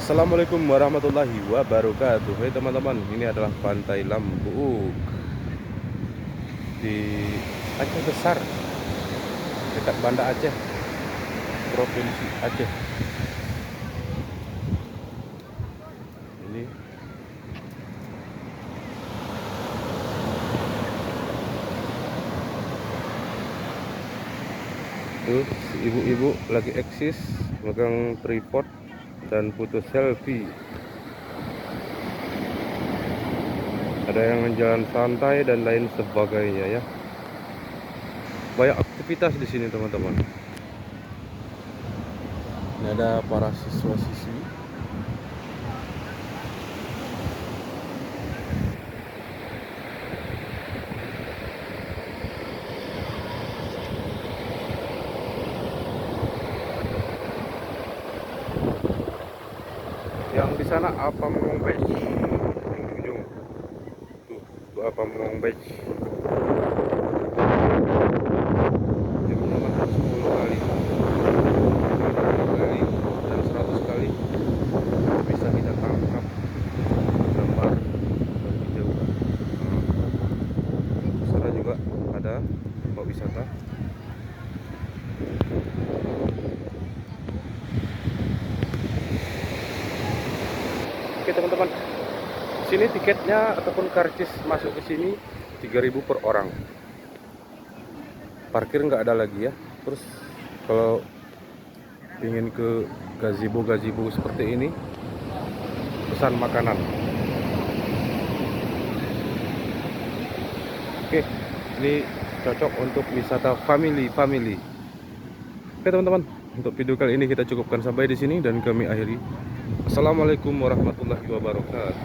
Assalamualaikum warahmatullahi wabarakatuh. Hai teman-teman, ini adalah Pantai Lambuk di Aceh Besar, dekat Banda Aceh, Provinsi Aceh. Ini tuh si ibu-ibu lagi eksis, megang tripod dan foto selfie. Ada yang jalan santai dan lain sebagainya ya. Banyak aktivitas di sini teman-teman. Ini ada para siswa-siswi. Yang di sana apa Beach, ujung tuh apa Beach. Ini teman-teman 10 kali, 20 kali dan 100 kali bisa kita tangkap gambar dan video. Sana juga ada tempat wisata. Oke teman-teman, sini tiketnya ataupun karcis masuk ke sini 3.000 per orang. Parkir nggak ada lagi ya. Terus kalau ingin ke gazebo seperti ini, pesan makanan. Oke, ini cocok untuk wisata family. Oke teman-teman, untuk video kali ini kita cukupkan sampai di sini dan kami akhiri. Assalamualaikum warahmatullahi wabarakatuh.